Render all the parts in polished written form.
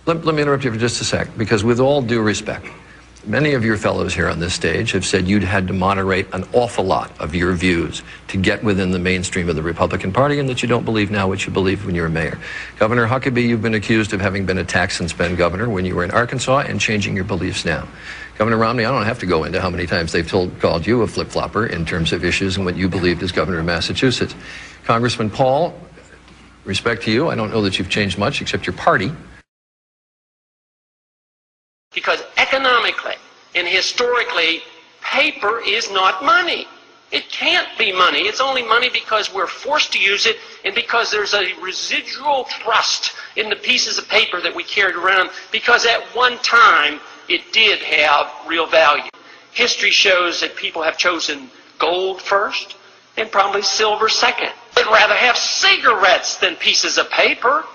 Let me interrupt you for just a sec, because with all due respect, many of your fellows here on this stage have said you'd had to moderate an awful lot of your views to get within the mainstream of the Republican Party, and that you don't believe now what you believed when you were mayor. Governor Huckabee, you've been accused of having been a tax and spend governor when you were in Arkansas and changing your beliefs now. Governor Romney, I don't have to go into how many times they've called you a flip-flopper in terms of issues and what you believed as governor of Massachusetts. Congressman Paul, respect to you, I don't know that you've changed much except your party. Because economically and historically, paper is not money. It can't be money. It's only money because we're forced to use it and because there's a residual trust in the pieces of paper that we carried around, because at one time it did have real value. History shows that people have chosen gold first and probably silver second. They'd rather have cigarettes than pieces of paper.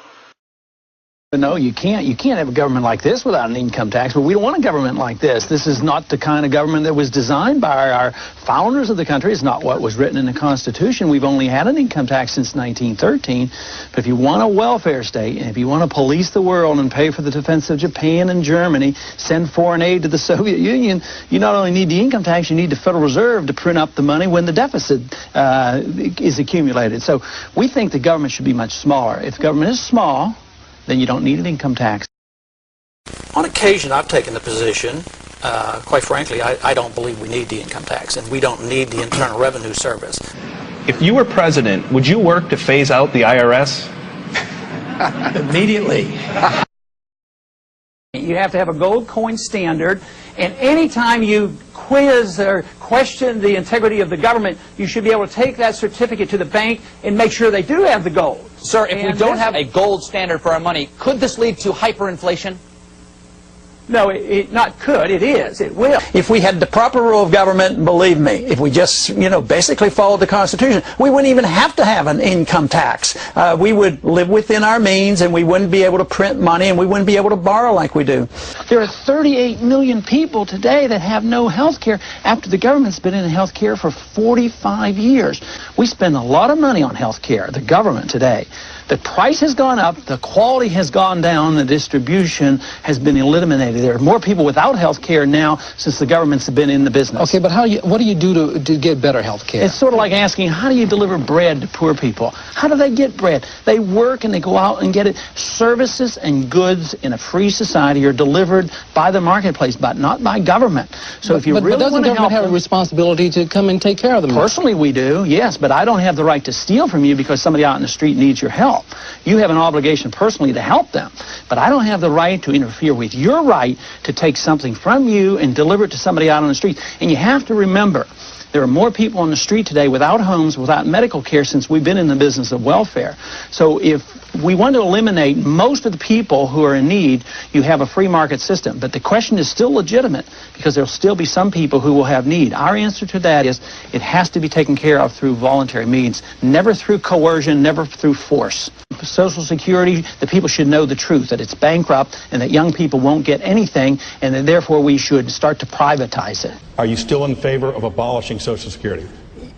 No, you can't have a government like this without an income tax, but we don't want a government like this. This is not the kind of government that was designed by our founders of the country. It's not what was written in the Constitution. We've only had an income tax since 1913. But if you want a welfare state, and if you want to police the world and pay for the defense of Japan and Germany, send foreign aid to the Soviet Union, you not only need the income tax, you need the Federal Reserve to print up the money when the deficit is accumulated. So we think the government should be much smaller. If government is small, then you don't need an income tax. On occasion, I've taken the position, quite frankly, I don't believe we need the income tax, and we don't need the Internal Revenue Service. If you were president, would you work to phase out the IRS? Immediately. You have to have a gold coin standard, and anytime you quiz or question the integrity of the government, you should be able to take that certificate to the bank and make sure they do have the gold. Sir, if we don't have a gold standard for our money, could this lead to hyperinflation? No, it not could. It is. It will. If we had the proper rule of government, believe me, if we just, basically followed the Constitution, we wouldn't even have to have an income tax. We would live within our means, and we wouldn't be able to print money, and we wouldn't be able to borrow like we do. There are 38 million people today that have no health care after the government's been in health care for 45 years. We spend a lot of money on health care, the government today. The price has gone up, the quality has gone down, the distribution has been eliminated. There are more people without health care now since the government's been in the business. Okay, but what do you do to get better health care? It's sort of like asking, how do you deliver bread to poor people? How do they get bread? They work and they go out and get it. Services and goods in a free society are delivered by the marketplace, but not by government. So if you really want to help them... But doesn't government have a responsibility to come and take care of them? Personally, we do, yes, but I don't have the right to steal from you because somebody out in the street needs your help. You have an obligation personally to help them, but I don't have the right to interfere with your right to take something from you and deliver it to somebody out on the street. And you have to remember, there are more people on the street today without homes, without medical care since we've been in the business of welfare. So if we want to eliminate most of the people who are in need, you have a free market system. But the question is still legitimate because there'll still be some people who will have need. Our answer to that is it has to be taken care of through voluntary means, never through coercion, never through force. Social Security, the people should know the truth, that it's bankrupt and that young people won't get anything, and that therefore we should start to privatize it. Are you still in favor of abolishing Social Security?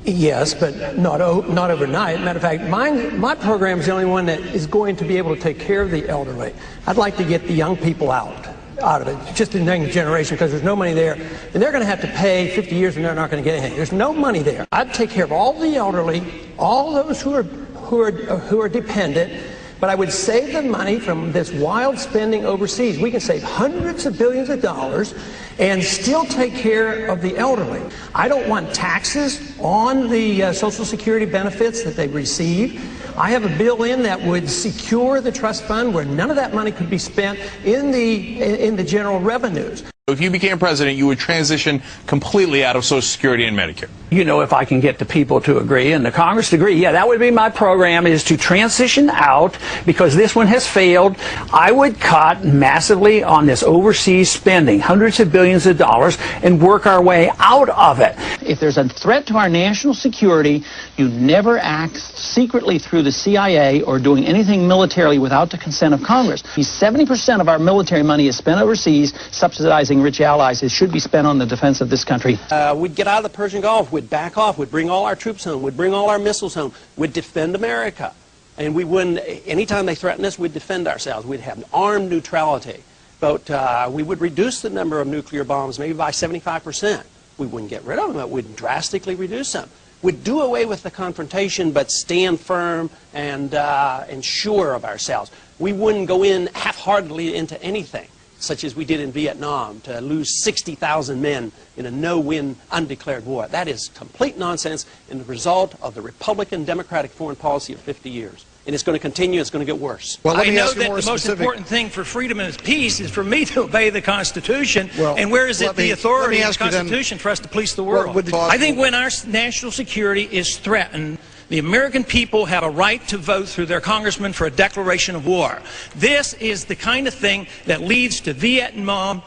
Yes, but not overnight. Matter of fact, my program is the only one that is going to be able to take care of the elderly. I'd like to get the young people out of it, just in the next generation, because there's no money there, and they're going to have to pay 50 years and they're not going to get anything. There's no money there. I'd take care of all the elderly, all those who are dependent, but I would save the money from this wild spending overseas. We can save hundreds of billions of dollars and still take care of the elderly. I don't want taxes on the Social Security benefits that they receive. I have a bill in that would secure the trust fund where none of that money could be spent in the general revenues. If you became president, you would transition completely out of Social Security and Medicare. If I can get the people to agree and the Congress to agree, yeah, that would be my program, is to transition out, because this one has failed. I would cut massively on this overseas spending, hundreds of billions of dollars, and work our way out of it. If there's a threat to our national security, you never act secretly through the CIA or doing anything militarily without the consent of Congress. 70% of our military money is spent overseas, subsidizing rich allies. It should be spent on the defense of this country. We'd get out of the Persian Gulf, we'd back off, we'd bring all our troops home, we'd bring all our missiles home, we'd defend America. And we wouldn't, anytime they threatened us, we'd defend ourselves. We'd have armed neutrality. But we would reduce the number of nuclear bombs maybe by 75%. We wouldn't get rid of them, but we'd drastically reduce them. We'd do away with the confrontation, but stand firm and sure of ourselves. We wouldn't go in half-heartedly into anything, such as we did in Vietnam, to lose 60,000 men in a no-win, undeclared war. That is complete nonsense and the result of the Republican-Democratic foreign policy of 50 years. And it's going to continue, it's going to get worse. Well, I know that the most important thing for freedom and peace is for me to obey the Constitution. Well, and where is it the authority of the Constitution for us to police the world? I think when our national security is threatened, the American people have a right to vote through their congressman for a declaration of war. This is the kind of thing that leads to Vietnam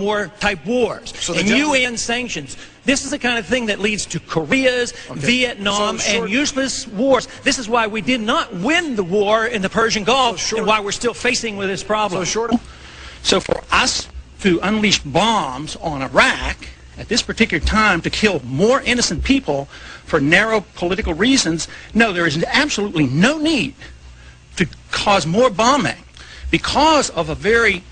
War type wars and UN sanctions. This is the kind of thing that leads to Koreas, Vietnam, and useless wars. This is why we did not win the war in the Persian Gulf and why we're still facing with this problem. So for us to unleash bombs on Iraq at this particular time to kill more innocent people for narrow political reasons, no, there is absolutely no need to cause more bombing because of a very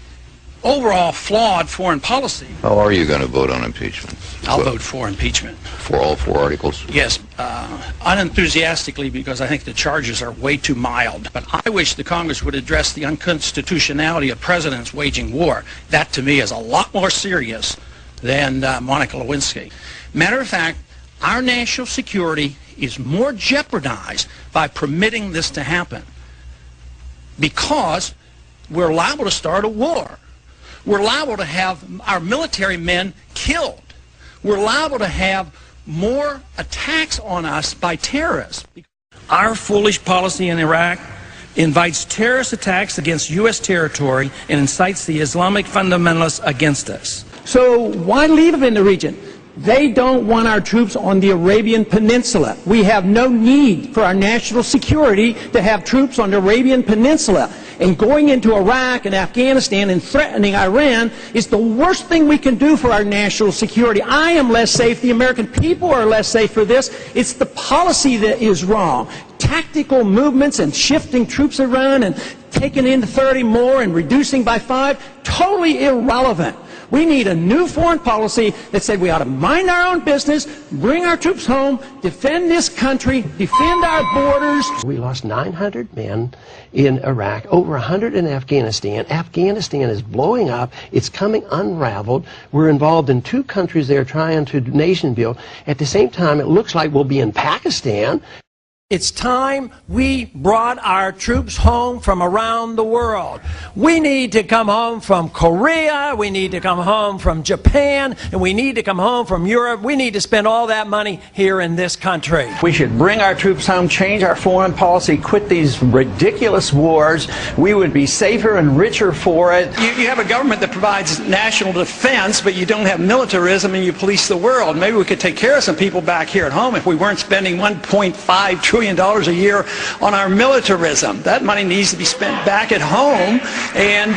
overall flawed foreign policy. How are you going to vote on impeachment? I'll vote for impeachment. For all 4 articles? Yes, unenthusiastically, because I think the charges are way too mild. But I wish the Congress would address the unconstitutionality of presidents waging war. That, to me, is a lot more serious than Monica Lewinsky. Matter of fact, our national security is more jeopardized by permitting this to happen because we're liable to start a war. We're liable to have our military men killed. We're liable to have more attacks on us by terrorists. Our foolish policy in Iraq invites terrorist attacks against U.S. territory and incites the Islamic fundamentalists against us. So why leave them in the region? They don't want our troops on the Arabian Peninsula. We have no need for our national security to have troops on the Arabian Peninsula. And going into Iraq and Afghanistan and threatening Iran is the worst thing we can do for our national security. I am less safe. The American people are less safe for this. It's the policy that is wrong. Tactical movements and shifting troops around and taking in 30 more and reducing by 5, totally irrelevant. We need a new foreign policy that said we ought to mind our own business, bring our troops home, defend this country, defend our borders. We lost 900 men in Iraq, over 100 in Afghanistan. Afghanistan is blowing up. It's coming unraveled. We're involved in 2 countries there trying to nation build. At the same time, it looks like we'll be in Pakistan. It's time we brought our troops home from around the world. We need to come home from Korea, we need to come home from Japan, and we need to come home from Europe. We need to spend all that money here in this country. We should bring our troops home, change our foreign policy, quit these ridiculous wars. We would be safer and richer for it. You have a government that provides national defense, but you don't have militarism and you police the world. Maybe we could take care of some people back here at home if we weren't spending $1.5 trillion a year on our militarism. That money needs to be spent back at home, and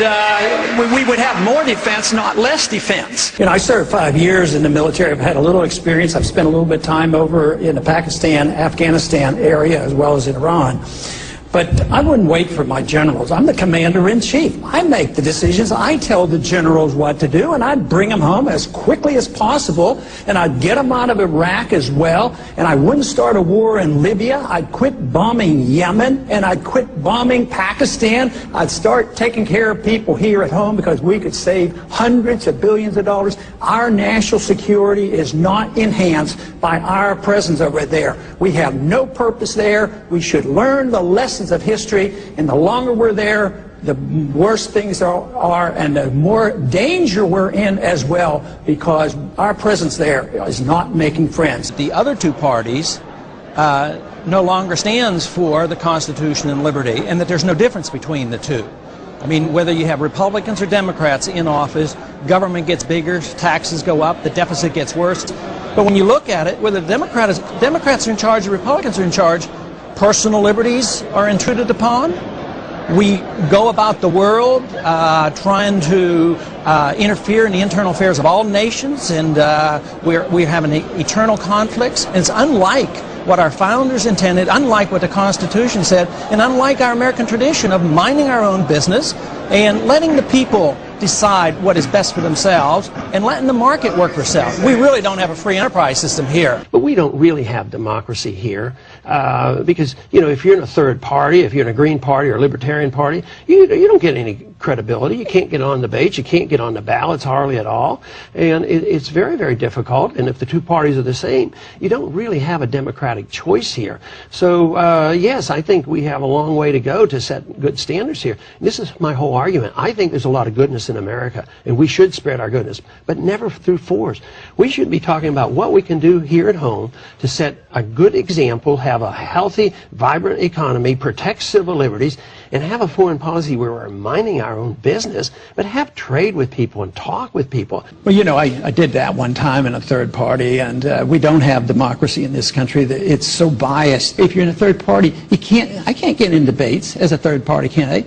we would have more defense, not less defense. You know, I served 5 years in the military. I've had a little experience. I've spent a little bit of time over in the Pakistan, Afghanistan area, as well as in Iran. But I wouldn't wait for my generals. I'm the commander-in-chief. I make the decisions. I tell the generals what to do, and I'd bring them home as quickly as possible, and I'd get them out of Iraq as well, and I wouldn't start a war in Libya. I'd quit bombing Yemen, and I'd quit bombing Pakistan. I'd start taking care of people here at home because we could save hundreds of billions of dollars. Our national security is not enhanced by our presence over there. We have no purpose there. We should learn the lessons of history, and the longer we're there, the worse things are, and the more danger we're in as well, because our presence there is not making friends. The other 2 parties no longer stands for the Constitution and liberty, and that there's no difference between the 2. I mean, whether you have Republicans or Democrats in office, government gets bigger, taxes go up, the deficit gets worse. But when you look at it, whether Democrats are in charge or Republicans are in charge, personal liberties are intruded upon. We go about the world trying to interfere in the internal affairs of all nations, and we're having eternal conflicts. And it's unlike what our founders intended, unlike what the Constitution said, and unlike our American tradition of minding our own business and letting the people decide what is best for themselves and letting the market work for itself. We really don't have a free enterprise system here. But we don't really have democracy here because, you know, if you're in a third party, if you're in a Green Party or a Libertarian Party, you don't get any credibility. You can't get on debates. You can't get on the ballots hardly at all. And it's very, very difficult. And if the two parties are the same, you don't really have a democratic choice here. So, yes, I think we have a long way to go to set good standards here. This is my whole argument. I think there's a lot of goodness in America, and we should spread our goodness, but never through force. We should be talking about what we can do here at home to set a good example, have a healthy, vibrant economy, protect civil liberties, and have a foreign policy where we're minding our own business, but have trade with people and talk with people. Well, you know, I did that one time in a third party, and we don't have democracy in this country. It's so biased. If you're in a third party, I can't get in debates as a third party candidate.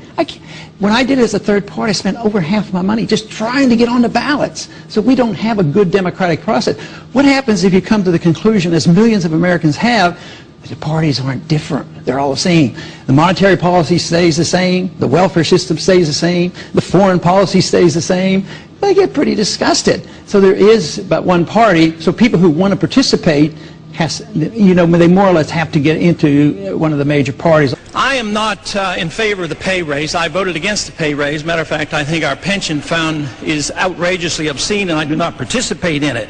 When I did it as a third party, I spent over half my money just trying to get on the ballots. So we don't have a good democratic process. What happens if you come to the conclusion, as millions of Americans have, that the parties aren't different? They're all the same. The monetary policy stays the same. The welfare system stays the same. The foreign policy stays the same. They get pretty disgusted. So there is but one party. So people who want to participate they more or less have to get into one of the major parties. I am not in favor of the pay raise. I voted against the pay raise. Matter of fact, I think our pension fund is outrageously obscene, and I do not participate in it.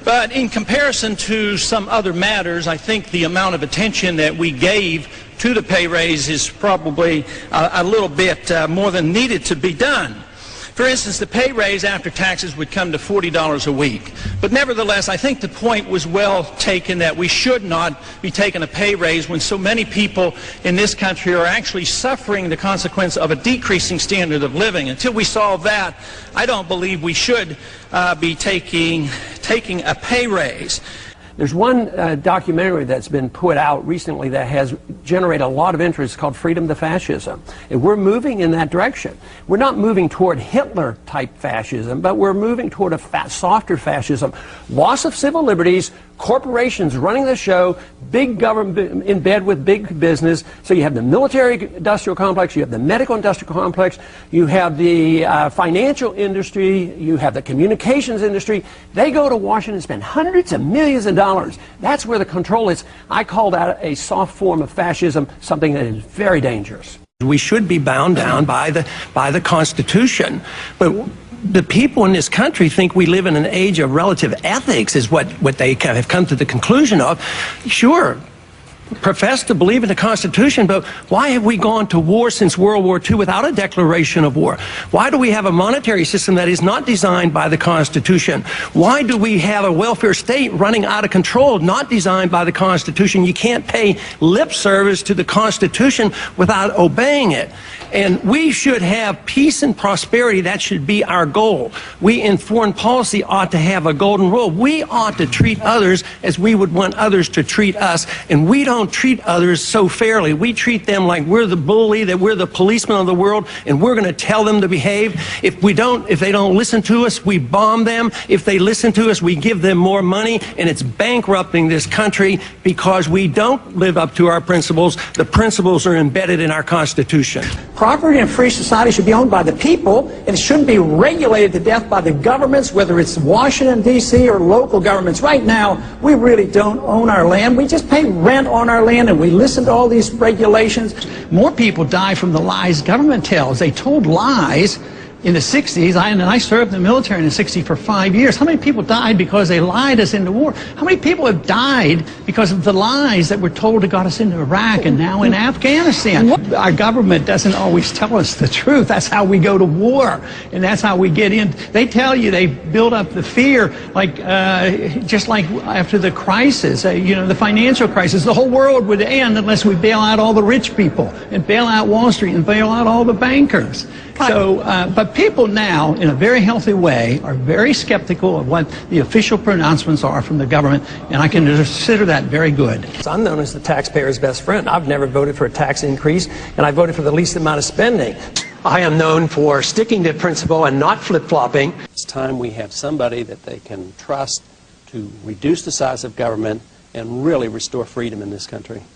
But in comparison to some other matters, I think the amount of attention that we gave to the pay raise is probably a little bit more than needed to be done. For instance, the pay raise after taxes would come to $40 a week. But nevertheless, I think the point was well taken that we should not be taking a pay raise when so many people in this country are actually suffering the consequence of a decreasing standard of living. Until we solve that, I don't believe we should be taking a pay raise. There's one documentary that's been put out recently that has generated a lot of interest called Freedom to Fascism. And we're moving in that direction. We're not moving toward Hitler-type fascism, but we're moving toward a softer fascism. Loss of civil liberties, corporations running the show, big government in bed with big business. So you have the military-industrial complex, you have the medical-industrial complex, you have the financial industry, you have the communications industry. They go to Washington and spend hundreds of millions of dollars. That's where the control is. I call that a soft form of fascism, something that is very dangerous. We should be bound down by the Constitution, but the people in this country think we live in an age of relative ethics, is what they have come to the conclusion of. Sure, profess to believe in the Constitution, but why have we gone to war since World War II without a declaration of war? Why do we have a monetary system that is not designed by the Constitution? Why do we have a welfare state running out of control, not designed by the Constitution? You can't pay lip service to the Constitution without obeying it. And we should have peace and prosperity. That should be our goal. We in foreign policy ought to have a golden rule. We ought to treat others as we would want others to treat us. And we don't treat others so fairly. We treat them like we're the bully, that we're the policeman of the world, and we're going to tell them to behave. If they don't listen to us, we bomb them. If they listen to us, we give them more money, and it's bankrupting this country because we don't live up to our principles. The principles are embedded in our Constitution. Property in a free society should be owned by the people, and it shouldn't be regulated to death by the governments, whether it's Washington, D.C. or local governments. Right now, we really don't own our land. We just pay rent on our land, and we listen to all these regulations. More people die from the lies government tells. They told lies in the 60s, and I served in the military in the 60s for 5 years. How many people died because they lied us into war? How many people have died because of the lies that were told that got us into Iraq and now in Afghanistan? Our government doesn't always tell us the truth. That's how we go to war, and that's how we get in. They tell you, they build up the fear, like just like after the crisis, the financial crisis, the whole world would end unless we bail out all the rich people and bail out Wall Street and bail out all the bankers. So, but people now, in a very healthy way, are very skeptical of what the official pronouncements are from the government, and I can consider that very good. I'm known as the taxpayer's best friend. I've never voted for a tax increase, and I voted for the least amount of spending. I am known for sticking to principle and not flip-flopping. It's time we have somebody that they can trust to reduce the size of government and really restore freedom in this country.